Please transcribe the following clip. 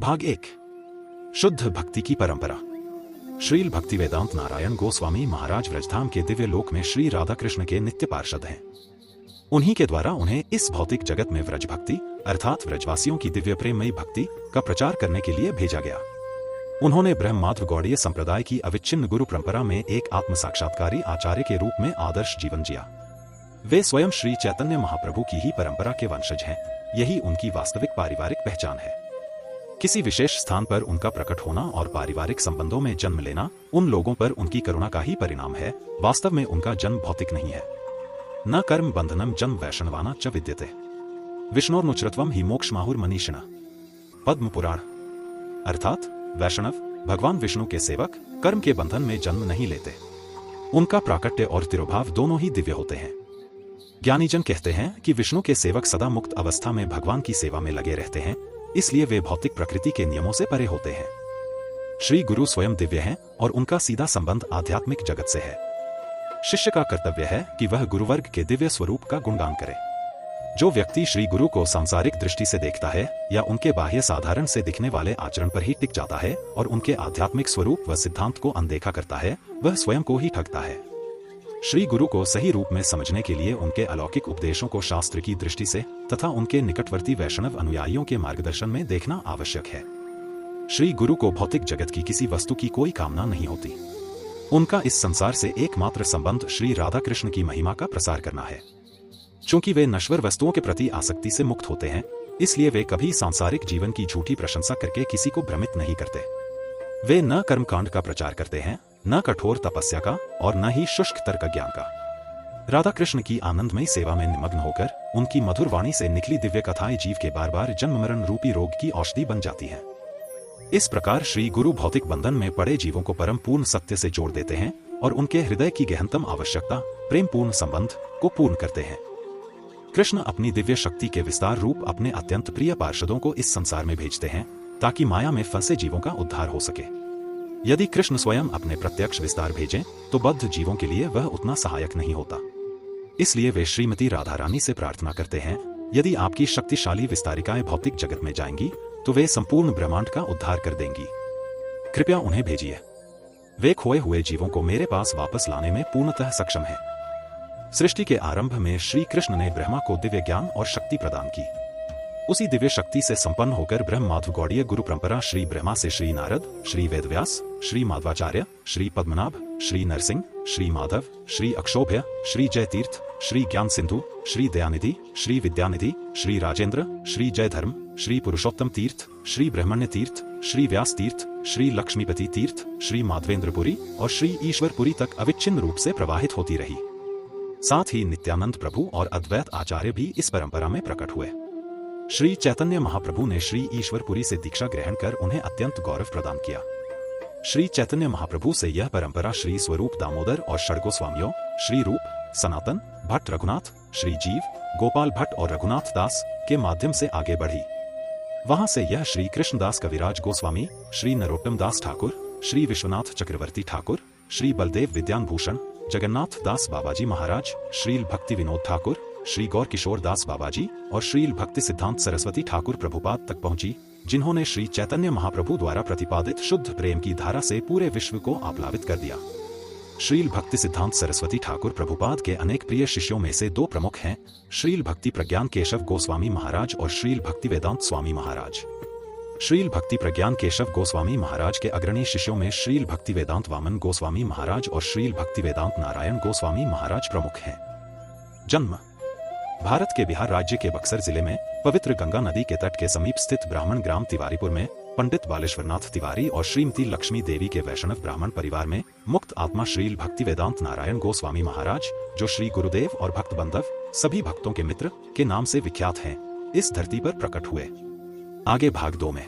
भाग 1। शुद्ध भक्ति की परंपरा। श्रील भक्तिवेदांत नारायण गोस्वामी महाराज व्रजधाम के दिव्य लोक में श्री राधा कृष्ण के नित्य पार्षद हैं। उन्हीं के द्वारा उन्हें इस भौतिक जगत में व्रज भक्ति अर्थात व्रजवासियों की दिव्य प्रेममयी भक्ति का प्रचार करने के लिए भेजा गया। उन्होंने ब्रह्माद्र गौड़ीय संप्रदाय की अविच्छिन्न गुरु परंपरा में एक आत्म साक्षात्कारी आचार्य के रूप में आदर्श जीवन जिया। वे स्वयं श्री चैतन्य महाप्रभु की ही परंपरा के वंशज हैं। यही उनकी वास्तविक पारिवारिक पहचान है। किसी विशेष स्थान पर उनका प्रकट होना और पारिवारिक संबंधों में जन्म लेना उन लोगों पर उनकी करुणा का ही परिणाम है। वास्तव में उनका जन्म भौतिक नहीं है। न कर्म बंधनम जन्म वैष्णवाना च विद्यते विष्णोर्नुचरत्वम ही मोक्षमाहुर मनीषिणः। पद्म पुराण। अर्थात वैष्णव भगवान विष्णु के सेवक कर्म के बंधन में जन्म नहीं लेते। उनका प्राकट्य और तिरोभाव दोनों ही दिव्य होते हैं। ज्ञानीजन कहते हैं कि विष्णु के सेवक सदा मुक्त अवस्था में भगवान की सेवा में लगे रहते हैं, इसलिए वे भौतिक प्रकृति के नियमों से परे होते हैं। श्री गुरु स्वयं दिव्य हैं और उनका सीधा संबंध आध्यात्मिक जगत से है। शिष्य का कर्तव्य है कि वह गुरुवर्ग के दिव्य स्वरूप का गुणगान करे। जो व्यक्ति श्री गुरु को सांसारिक दृष्टि से देखता है या उनके बाह्य साधारण से दिखने वाले आचरण पर ही टिक जाता है और उनके आध्यात्मिक स्वरूप व सिद्धांत को अनदेखा करता है, वह स्वयं को ही ठगता है। श्री गुरु को सही रूप में समझने के लिए उनके अलौकिक उपदेशों को शास्त्र की दृष्टि से तथा उनके निकटवर्ती वैष्णव अनुयायियों के मार्गदर्शन में देखना आवश्यक है। श्री गुरु को भौतिक जगत की किसी वस्तु की कोई कामना नहीं होती। उनका इस संसार से एकमात्र संबंध श्री राधा कृष्ण की महिमा का प्रसार करना है। चूंकि वे नश्वर वस्तुओं के प्रति आसक्ति से मुक्त होते हैं, इसलिए वे कभी सांसारिक जीवन की झूठी प्रशंसा करके किसी को भ्रमित नहीं करते। वे न कर्मकांड का प्रचार करते हैं, न कठोर तपस्या का और न ही शुष्क तर्क ज्ञान का। राधा कृष्ण की आनंदमयी सेवा में निमग्न होकर उनकी मधुर वाणी से निकली दिव्य कथाएं जीव के बार बार जन्म मरण रूपी रोग की औषधि बन जाती हैं। इस प्रकार श्री गुरु भौतिक बंधन में पड़े जीवों को परम पूर्ण सत्य से जोड़ देते हैं और उनके हृदय की गहनतम आवश्यकता प्रेम पूर्ण संबंध को पूर्ण करते हैं। कृष्ण अपनी दिव्य शक्ति के विस्तार रूप अपने अत्यंत प्रिय पार्षदों को इस संसार में भेजते हैं ताकि माया में फंसे जीवों का उद्धार हो सके। यदि कृष्ण स्वयं अपने प्रत्यक्ष विस्तार भेजें तो बद्ध जीवों के लिए वह उतना सहायक नहीं होता। इसलिए वे श्रीमती राधा रानी से प्रार्थना करते हैं, यदि आपकी शक्तिशाली विस्तारिकाएं भौतिक जगत में जाएंगी तो वे संपूर्ण ब्रह्मांड का उद्धार कर देंगी। कृपया उन्हें भेजिए। वे खोए हुए जीवों को मेरे पास वापस लाने में पूर्णतः सक्षम हैं। सृष्टि के आरंभ में श्री कृष्ण ने ब्रह्मा को दिव्य ज्ञान और शक्ति प्रदान की। उसी दिव्य शक्ति से संपन्न होकर ब्रह्माद्र गौड़ीय गुरु परंपरा श्री ब्रह्मा से श्री नारद, श्री वेदव्यास, श्री माधवाचार्य, श्री पद्मनाभ, श्री नरसिंह, श्री माधव, श्री अक्षोभ्य, श्री जयतीर्थ, श्री ज्ञान सिंधु, श्री दयानिधि, श्री विद्यानिधि, श्री राजेंद्र, श्री जयधर्म, श्री पुरुषोत्तम तीर्थ, श्री ब्रह्मण्य तीर्थ, श्री व्यास तीर्थ, श्री लक्ष्मीपति तीर्थ, श्री माधवेंद्रपुरी और श्री ईश्वरपुरी तक अविच्छिन्न रूप से प्रवाहित होती रही। साथ ही नित्यानंद प्रभु और अद्वैत आचार्य भी इस परंपरा में प्रकट हुए। श्री चैतन्य महाप्रभु ने श्री ईश्वरपुरी से दीक्षा ग्रहण कर उन्हें अत्यंत गौरव प्रदान किया। श्री चैतन्य महाप्रभु से यह परंपरा श्री स्वरूप दामोदर और षडगोस्वामियों श्री रूप, सनातन, भट्ट रघुनाथ, श्री जीव, गोपाल भट्ट और रघुनाथ दास के माध्यम से आगे बढ़ी। वहां से यह श्री कृष्णदास कविराज गोस्वामी, श्री नरोत्तम दास ठाकुर, श्री विश्वनाथ चक्रवर्ती ठाकुर, श्री बलदेव विद्यान भूषण, जगन्नाथ दास बाबाजी महाराज, श्रील भक्ति विनोद ठाकुर, श्री गौर किशोर दास बाबाजी और श्रील भक्ति सिद्धांत सरस्वती ठाकुर प्रभुपाद तक पहुंची, जिन्होंने श्री चैतन्य महाप्रभु द्वारा प्रतिपादित शुद्ध प्रेम की धारा से पूरे विश्व को आप्लावित कर दिया। श्रील भक्ति सिद्धांत सरस्वती ठाकुर प्रभुपाद के अनेक प्रिय शिष्यों में से दो प्रमुख हैं, श्रील भक्ति प्रज्ञान केशव गोस्वामी महाराज और श्रील भक्ति वेदांत स्वामी महाराज। श्रील भक्ति प्रज्ञान केशव गोस्वामी महाराज के अग्रणी शिष्यों में श्रील भक्ति वेदांत वामन गोस्वामी महाराज और श्रील भक्ति वेदांत नारायण गोस्वामी महाराज प्रमुख हैं। जन्म भारत के बिहार राज्य के बक्सर जिले में पवित्र गंगा नदी के तट के समीप स्थित ब्राह्मण ग्राम तिवारीपुर में पंडित बालेश्वरनाथ तिवारी और श्रीमती लक्ष्मी देवी के वैष्णव ब्राह्मण परिवार में मुक्त आत्मा श्रील भक्ति वेदांत नारायण गोस्वामी महाराज, जो श्री गुरुदेव और भक्त बंधव सभी भक्तों के मित्र के नाम से विख्यात हैं, इस धरती पर प्रकट हुए। आगे भाग 2 में